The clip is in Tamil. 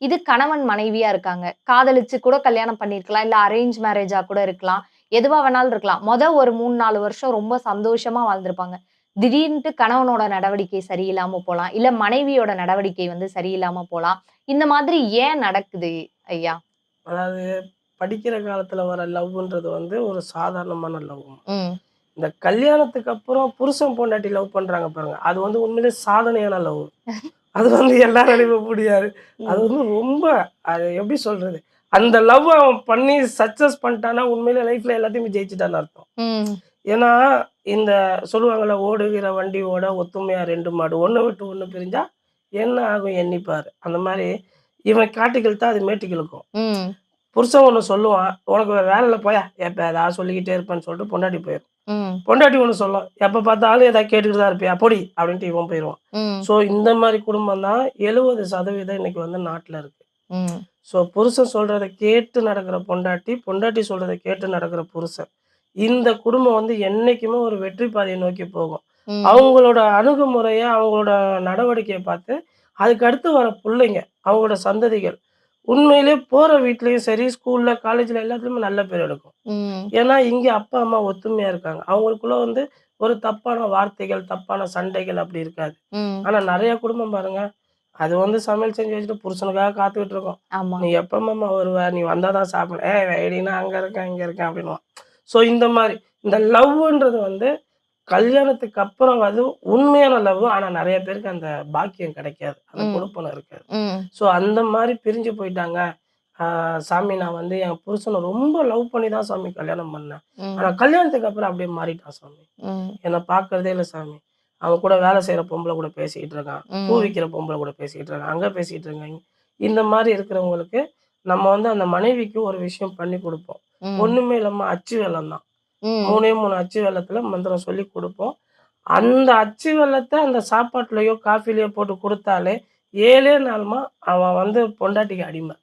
இது கணவன் மனைவியா இருக்காங்க. காதலிச்சு கூட கல்யாணம் பண்ணியிருக்கலாம். இல்ல அரேஞ்ச் மேரேஜா கூட இருக்கலாம். எதுவா வேணாலும் இருக்கலாம். ஒரு 3, 4 வருஷம் ரொம்ப சந்தோஷமா வாழ்ந்திருப்பாங்க. திடீர்னுட்டு கணவனோட நடவடிக்கை சரியில்லாம போலாம். இல்ல மனைவியோட நடவடிக்கை வந்து சரியில்லாம போலாம். இந்த மாதிரி ஏன் நடக்குது ஐயா? அதாவது படிக்கிற காலத்துல வர லவ்ன்றது வந்து ஒரு சாதாரணமான லவ். ம். இந்த கல்யாணத்துக்கு அப்புறம் புருஷன் பொண்டாட்டி லவ் பண்றாங்க பாருங்க. அது வந்து உண்மையிலேயே சாதனையான லவ். அது வந்து எல்லாராலயுமே முடியாது. அது ம். வந்து ரொம்ப அது எப்படி சொல்றது? அந்த லவ் அவன் பண்ணி சக்சஸ் பண்ணிட்டான்னா, உண்மையிலே லைஃப்ல எல்லாத்தையுமே ஜெயிச்சுட்டான்னு அர்த்தம். ம். ஏன்னா, இந்த சொல்லுவாங்கல்ல, "ஓடுகிற வண்டி ஓட ஒத்துமையா 2 மாடு. ஒண்ண விட்டு ஒண்ணு பிரிஞ்சா என்ன ஆகும் எண்ணிப் பாரு." அந்த மாரி இவன் காட்டுக்கு இழுத்தா அது மேட்டுக்கு இழுக்கும். ம். புருஷன் ஒண்ணு சொல்லுவான், "உனக்கு வேற வேலை இல்ல போயா, எப்ப ஏதாவது சொல்லிக்கிட்டே இருப்பேன்னு" சொல்லிட்டு பொண்டாட்டி போயிரும். ம். பொண்டாட்டி ஒண்ணு சொல்லும், "எப்ப பார்த்தாலும் ஏதாவது கேட்டுக்கிட்டு தான் இருப்பியா? போடி" அப்படின்ட்டு இவன் போயிருவான். ம். ஸோ இந்த மாரி குடும்பம் தான் 70% இன்னைக்கு வந்து நாட்ல இருக்கு. ம். ஸோ புருஷன் சொல்றத கேட்டு நடக்கிற பொண்டாட்டி, பொண்டாட்டி சொல்றத கேட்டு நடக்கிற புருஷன். இந்த குடும்பம் வந்து என்னைக்குமே ஒரு வெற்றி பாதைய நோக்கி போகும். ம். அவங்களோட அணுகுமுறைய, அவங்களோட நடவடிக்கைய பார்த்து, அதுக்கு அடுத்து வர புள்ளைங்க, அவங்களோட சந்ததிகள், உண்மையிலேயே போற வீட்லயும் சரி, ஸ்கூல்ல, காலேஜ்ல எல்லாத்துலயுமே நல்ல பேர் எடுக்கும். ம். ஏன்னா, இங்க அப்பா, அம்மா ஒத்துமையா இருக்காங்க. அவங்களுக்குள்ள வந்து ஒரு தப்பான வார்த்தைகள், தப்பான சண்டைகள் அப்படி இருக்காது. ம். ஆனா நெறைய குடும்பம் பாருங்க, அது வந்து சமையல் செஞ்சு வச்சுட்டு புருஷனுக்காக காத்துக்கிட்டு இருக்கும். ஆமா. "நீ எப்ப மாமா வருவ? நீ வந்தா தான் சாப்பிடுவேன்." "ஏய் வைடின்னா அங்க இருக்கேன், இங்க இருக்கேன்" அப்படின்னுவான். ஸோ இந்த மாரி, இந்த லவ்வுன்றது வந்து கல்யாணத்துக்கு அப்புறம் அது உண்மையான லவ். ஆனா நெறைய பேருக்கு அந்த பாக்கியம் கிடைக்காது. அந்த ம். குடுப்பனம் இருக்காது. ம். ஸோ அந்த மாரி பிரிஞ்சு போயிட்டாங்க. சாமி நான் வந்து என் புருஷன ரொம்ப லவ் பண்ணி தான் சாமி கல்யாணம் பண்ணேன். ஆனா ம். கல்யாணத்துக்கு அப்புறம் அப்படியே மாறிட்டான் சாமி. ம். என்ன பார்க்கிறதே இல்ல சாமி. அவன் கூட வேலை செய்ற பொம்பள கூட பேசிக்கிட்டு இருக்கான். பூ ம். விக்கிற பொம்பள கூட பேசிக்கிட்டு இருக்கான். அங்க பேசிட்டு இருக்காங்க. இந்த மாரி இருக்கிறவங்களுக்கு நம்ம வந்து அந்த மனைவிக்கு ஒரு விஷயம் பண்ணி குடுப்போம். ம். ஒண்ணுமே இல்லாம அச்சு வெல்லம் தான். ம். 3 அச்சு வெல்லத்துல மந்திரம் சொல்லிக் குடுப்போம். அந்த அச்சு வெல்லத்த அந்த சாப்பாட்டுலயோ, காஃபிலயோ போட்டு குடுத்தாலே 7 நாள்மா அவன் வந்து பொண்டாட்டிக்கு அடிமை.